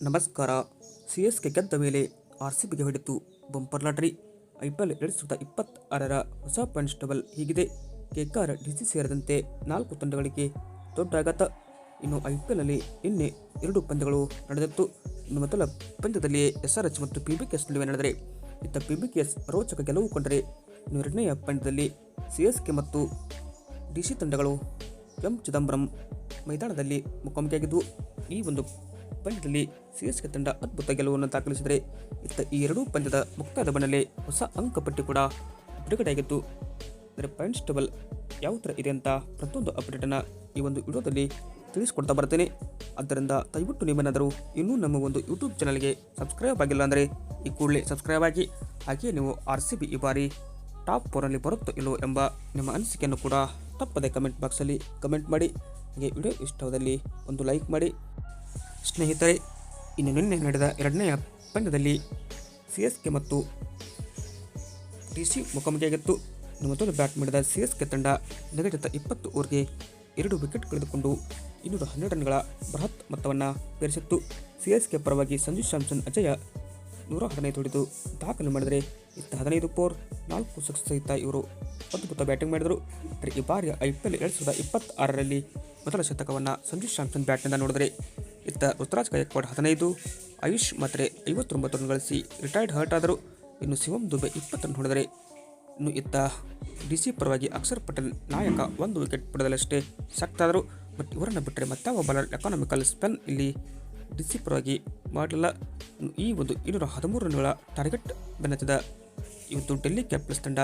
ನಮಸ್ಕಾರ. ಸಿಎಸ್ಕೆ ಗೆದ್ದ ಮೇಲೆ ಆರ್ಸಿಬಿಗೆ ಹೊಡೆತು ಬಂಪರ್ ಲಾಟರಿ. ಐಪಿಎಲ್ 2026ರ ಹೊಸ ಪಾಯಿಂಟ್ಸ್ ಟೇಬಲ್ ಹೀಗಿದೆ. ಕೆಕೆಆರ್, ಡಿಸಿ ಸೇರಿದಂತೆ 4 ತಂಡಗಳಿಗೆ ದೊಡ್ಡ ಆಘಾತ. ಇನ್ನು ಐಪಿಎಲ್ನಲ್ಲಿ ನಿನ್ನೆ 2 ಪಂದ್ಯಗಳು ನಡೆದಿತ್ತು. ಇನ್ನು ಮೊದಲ ಪಂದ್ಯದಲ್ಲಿ ಎಸ್ಆರ್ಎಚ್ ಮತ್ತು ಪಿಬಿಕೆಎಸ್ ನಡುವೆ ನಡೆದರೆ ಇತ್ತ ಪಿಬಿಕೆಎಸ್ ರೋಚಕ ಗೆಲುವು ಕಂಡರೆ, ಇನ್ನು ಎರಡನೆಯ ಪಂದ್ಯದಲ್ಲಿ ಸಿಎಸ್ಕೆ ಮತ್ತು ಡಿಸಿ ತಂಡಗಳು ಎಂ ಚಿದಂಬರಂ ಮೈದಾನದಲ್ಲಿ ಮುಖಾಮುಖಿಯಾಗಿದ್ದವು. ಈ ಒಂದು ಪಂದ್ಯದಲ್ಲಿ ಸಿಎಸ್ಕೆ ತಂಡ ಅದ್ಭುತ ಗೆಲುವನ್ನು ದಾಖಲಿಸಿದರೆ, ಇತ್ತ ಈ ಎರಡೂ ಪಂದ್ಯದ ಮುಕ್ತಾಯದ ಬೆನ್ನಲ್ಲೇ ಹೊಸ ಅಂಕಪಟ್ಟಿ ಕೂಡ ಬಿಡುಗಡೆಯಾಗಿತ್ತು. ಅಂದರೆ ಪಾಯಿಂಟ್ಸ್ ಟೇಬಲ್ ಯಾವ ಥರ ಇದೆ ಅಂತ ಪ್ರತಿಯೊಂದು ಅಪ್ಡೇಟನ್ನು ಈ ಒಂದು ವಿಡಿಯೋದಲ್ಲಿ ತಿಳಿಸ್ಕೊಡ್ತಾ ಬರ್ತೇನೆ. ಆದ್ದರಿಂದ ದಯವಿಟ್ಟು ನೀವೇನಾದರೂ ಇನ್ನೂ ನಮ್ಮ ಒಂದು ಯೂಟ್ಯೂಬ್ ಚಾನಲ್ಗೆ ಸಬ್ಸ್ಕ್ರೈಬ್ ಆಗಿಲ್ಲ ಅಂದರೆ ಈ ಕೂಡಲೇ ಸಬ್ಸ್ಕ್ರೈಬ್ ಆಗಿ. ಹಾಗೆಯೇ ನೀವು ಆರ್ಸಿಬಿ ಈ ಬಾರಿ ಟಾಪ್ 4ರಲ್ಲಿ ಬರುತ್ತೋ ಇಲ್ಲೋ ಎಂಬ ನಿಮ್ಮ ಅನಿಸಿಕೆಯನ್ನು ಕೂಡ ತಪ್ಪದೆ ಕಮೆಂಟ್ ಬಾಕ್ಸಲ್ಲಿ ಕಮೆಂಟ್ ಮಾಡಿ. ಹಾಗೆ ವಿಡಿಯೋ ಇಷ್ಟವಾದಲ್ಲಿ ಒಂದು ಲೈಕ್ ಮಾಡಿ. ಸ್ನೇಹಿತರೆ, ಇನ್ನು ನಿನ್ನೆ ನಡೆದ ಎರಡನೆಯ ಪಂದ್ಯದಲ್ಲಿ ಸಿಎಸ್ಕೆ ಮತ್ತು ಡಿಸಿ ಮುಖಾಮುಖಿಯಾಗಿತ್ತು. ಮೊದಲು ಬ್ಯಾಟ್ ಮಾಡಿದ ಸಿಎಸ್ಕೆ ತಂಡ ನಿಗದಿತ 20 ಓವರ್ಗೆ 2 ವಿಕೆಟ್ ಕಳೆದುಕೊಂಡು 212 ರನ್ಗಳ ಬೃಹತ್ ಮೊತ್ತವನ್ನು ಪೇರಿಸಿತ್ತು. ಸಿಎಸ್ಕೆ ಪರವಾಗಿ ಸಂಜು ಸ್ಯಾಮ್ಸನ್ ಅಜಯ 115 ಹೊಡೆದು ದಾಖಲೆ ಮಾಡಿದರೆ, ಇತ್ತ 15 ಫೋರ್ 4 ಸಿಕ್ಸ್ ಸಹಿತ ಇವರು ಅದ್ಭುತ ಬ್ಯಾಟಿಂಗ್ ಮಾಡಿದರು. ಈ ಬಾರಿಯ ಐಪಿಎಲ್ 2026ರಲ್ಲಿ ಮೊದಲ ಶತಕವನ್ನು ಸಂಜು ಸ್ಯಾಮ್ಸನ್ ಬ್ಯಾಟ್ನಿಂದ ನೋಡಿದರೆ, ಇತ್ತ ಋತುರಾಜ್ ಗಾಯಕ್ವಾಡ್ 15, ಆಯುಷ್ ಮಾತ್ರೆ 59 ರನ್ ಗಳಿಸಿ ರಿಟೈರ್ಡ್ ಹರ್ಟ್ ಆದರು. ಇನ್ನು ಶಿವಮ್ ದುಬೆ 20 ರನ್ ಹೊಡೆದರೆ, ಇನ್ನು ಇತ್ತ ಡಿಸಿ ಪರವಾಗಿ ಅಕ್ಷರ್ ಪಟೇಲ್ ನಾಯಕ 1 ವಿಕೆಟ್ ಪಡೆದಲ್ಲಷ್ಟೇ ಸಾಕ್ತಾದರು. ಬಟ್ ಇವರನ್ನು ಬಿಟ್ಟರೆ ಮತ್ತಾವ ಬಾಲರ್ ಎಕಾನಮಿಕಲ್ ಸ್ಪೆನ್ ಇಲ್ಲಿ ಡಿಸಿ ಪರವಾಗಿ ಮಾಡಲಿಲ್ಲ. ಈ ಒಂದು 213 ರನ್ಗಳ ಟಾರ್ಗೆಟ್ ಬೆನ್ನತ್ತಿದ ಇವತ್ತು ಡೆಲ್ಲಿ ಕ್ಯಾಪಿಟಲ್ಸ್ ತಂಡ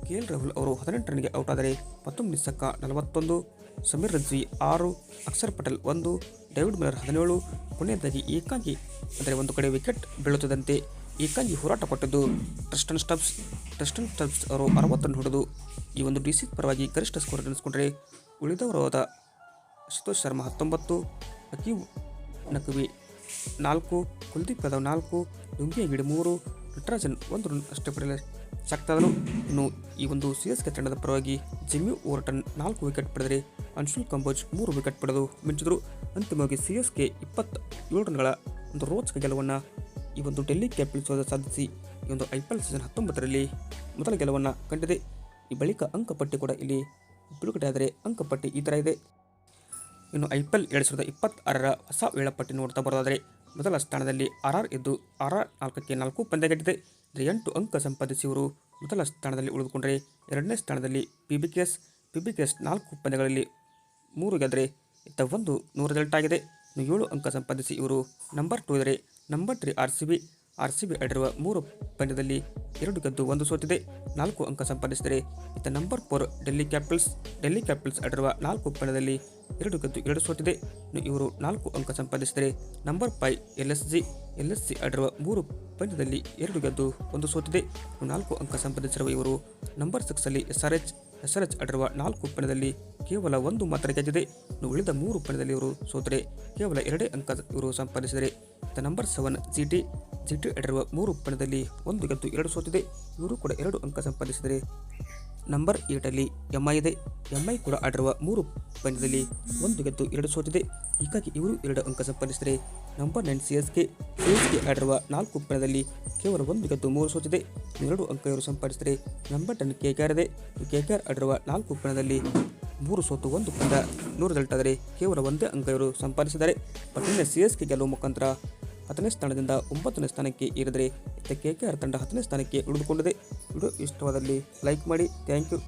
ಕೆಎಲ್ ರಾಹುಲ್ ಅವರು 18 ರನ್ಗೆ ಔಟ್ ಆದರೆ, ಪತುಮ್ ನಿಸ್ಸಕ್ಕ 41, ಸಮೀರ್ ರಜ್ವಿ 6, ಅಕ್ಷರ್ ಪಟೇಲ್ 1, ಡೇವಿಡ್ ಮಿಲ್ಲರ್ 17. ಕೊನೆಯದಾಗಿ ಏಕಾಂಗಿ ಅಂದರೆ ಒಂದು ಕಡೆ ವಿಕೆಟ್ ಬೀಳುತ್ತಿದ್ದಂತೆ ಏಕಾಂಗಿ ಹೋರಾಟ ಕೊಟ್ಟಿದ್ದು ಟ್ರಿಸ್ಟನ್ ಸ್ಟಬ್ಸ್ ಅವರು 60 ರನ್ ಹೊಡೆದು ಈ ಒಂದು ಡಿಸಿ ಪರವಾಗಿ ಗರಿಷ್ಠ ಸ್ಕೋರ್ ಗಳಿಸಿಕೊಂಡರೆ, ಉಳಿದವರಾದ ಅಶುತೋಷ್ ಶರ್ಮಾ 19, ಅಕೀವ್ ನಕ್ವಿ 4, ಕುಲ್ದೀಪ್ ಯಾದವ್ 4, ಡುಂಗಿಯಗಿಡಿ 3, ನಟರಾಜನ್ 1 ರನ್ ಅಷ್ಟೇ ಪಡೆಯಲು ಸಾಕ್ತಾದರು. ಇನ್ನು ಈ ಒಂದು ಸಿಎಸ್ಕೆ ತಂಡದ ಪರವಾಗಿ ಜಿಮ್ಮಿ ಓವರ್ಟನ್ 4 ವಿಕೆಟ್ ಪಡೆದರೆ, ಅನ್ಶುಲ್ ಕಂಬೋಜ್ 3 ವಿಕೆಟ್ ಪಡೆದು ಮಿಂಚಿದರು. ಅಂತಿಮವಾಗಿ ಸಿಎಸ್ಕೆ 27 ರನ್ಗಳ ಒಂದು ರೋಚಕ ಗೆಲುವನ್ನು ಈ ಒಂದು ಡೆಲ್ಲಿ ಕ್ಯಾಪಿಟಲ್ಸ್ ಸಾಧಿಸಿ ಈ ಒಂದು ಐಪಿಎಲ್ ಸೀಸನ್ 19ರಲ್ಲಿ ಮೊದಲ ಗೆಲುವನ್ನು ಕಂಡಿದೆ. ಈ ಬಳಿಕ ಅಂಕಪಟ್ಟಿ ಕೂಡ ಇಲ್ಲಿ ಬಿಡುಗಡೆಯಾದರೆ ಅಂಕಪಟ್ಟಿ ಈ ಥರ ಇದೆ. ಇನ್ನು ಐಪಿಎಲ್ 2026ರ ಹೊಸ ವೇಳಾಪಟ್ಟಿ ನೋಡ್ತಾ ಬರೋದಾದರೆ, ಮೊದಲ ಸ್ಥಾನದಲ್ಲಿ ಆರ್ಆರ್ ಇದ್ದು, ಆರ್ಆರ್ 4ಕ್ಕೆ 4 ಪಂದ್ಯ ಗೆದ್ದಿದೆ. 8 ಅಂಕ ಸಂಪಾದಿಸಿ ಇವರು ಮೊದಲ ಸ್ಥಾನದಲ್ಲಿ ಉಳಿದುಕೊಂಡರೆ, ಎರಡನೇ ಸ್ಥಾನದಲ್ಲಿ ಪಿಬಿಕೆಎಸ್ 4 ಪಂದ್ಯಗಳಲ್ಲಿ 3 ಗೆದ್ದರೆ, ಇತ್ತ 1 ನೂರ ರಿಸಲ್ಟ್ ಆಗಿದೆ. ಇನ್ನು 7 ಅಂಕ ಸಂಪಾದಿಸಿ ಇವರು ನಂಬರ್ 2 ಇದ್ದರೆ, ನಂಬರ್ 3 ಆರ್ಸಿಬಿ ಆಡಿರುವ 3 ಪಂದ್ಯದಲ್ಲಿ 2 ಗೆದ್ದು 1 ಸೋತಿದೆ, 4 ಅಂಕ ಸಂಪಾದಿಸಿದರೆ. ಇತ್ತ ನಂಬರ್ 4 ಡೆಲ್ಲಿ ಕ್ಯಾಪಿಟಲ್ಸ್ ಆಡಿರುವ 4 ಪಂದ್ಯದಲ್ಲಿ 2 ಗೆದ್ದು 2 ಸೋತಿದೆ. ಇನ್ನು ಇವರು 4 ಅಂಕ ಸಂಪಾದಿಸಿದರೆ, ನಂಬರ್ 5 ಎಲ್ಎಸ್ಸಿ ಆಡಿರುವ 3 ಪಂದ್ಯದಲ್ಲಿ 2 ಗೆದ್ದು 1 ಸೋತಿದೆ, 4 ಅಂಕ ಸಂಪಾದಿಸಿರುವ ಇವರು ನಂಬರ್ 6 ಎಸ್ಆರ್ಎಚ್ ಆಡಿರುವ 4 ಪಂದ್ಯದಲ್ಲಿ ಕೇವಲ 1 ಮಾತ್ರ ಗೆದ್ದಿದೆ. ಇನ್ನು ಉಳಿದ 3 ಪಂದ್ಯದಲ್ಲಿ ಇವರು ಸೋತರೆ ಕೇವಲ 2 ಅಂಕ ಇವರು ಸಂಪಾದಿಸಿದರೆ. ನಂಬರ್ 7 ಜಿಟಿ ಆಡಿರುವ 3 ಪಂದ್ಯದಲ್ಲಿ 1 ಗೆದ್ದು 2 ಸೋತಿದೆ, ಇವರು ಕೂಡ 2 ಅಂಕ ಸಂಪಾದಿಸಿದರೆ. ನಂಬರ್ 8 ಎಂಐ ಇದೆ. ಎಂಐ ಕೂಡ ಆಡಿರುವ 3 ಪಂದ್ಯದಲ್ಲಿ 1 ಗೆದ್ದು 2 ಸೋತಿದೆ, ಹೀಗಾಗಿ ಇವರು 2 ಅಂಕ ಸಂಪಾದಿಸಿದರೆ. ನಂಬರ್ 9 ಸಿಎಸ್ಕೆ ಆಡಿರುವ 4 ಪಂದ್ಯದಲ್ಲಿ ಕೇವಲ 1 ಗೆದ್ದು 3 ಸೋತಿದೆ, 2 ಅಂಕ ಇವರು ಸಂಪಾದಿಸಿದರೆ. ನಂಬರ್ 10 ಕೆಕೆಆರ್ ಇದೆ. ಕೆಕೆಆರ್ ಆಡಿರುವ 4 ಪಂದ್ಯದಲ್ಲಿ 3 ಸೋತು 1 ಪಂದ್ಯ 100 ರಿಸಲ್ಟ್ ಆದರೆ ಕೇವಲ 1 ಅಂಕ ಇವರು ಸಂಪಾದಿಸಿದ್ದಾರೆ. ಬಟ್ ನಿನ್ನೆ ಸಿಎಸ್ಕೆ ಗೆಲ್ಲುವ ಮುಖಾಂತರ 10ನೇ ಸ್ಥಾನದಿಂದ 9ನೇ ಸ್ಥಾನಕ್ಕೆ ಏರಿದರೆ, ಇತ್ತ ಕೆಕೆಆರ್ ತಂಡ 10ನೇ ಸ್ಥಾನಕ್ಕೆ ಉಳಿದುಕೊಂಡಿದೆ. ವಿಡಿಯೋ ಇಷ್ಟವಾದಲ್ಲಿ ಲೈಕ್ ಮಾಡಿ. Thank you.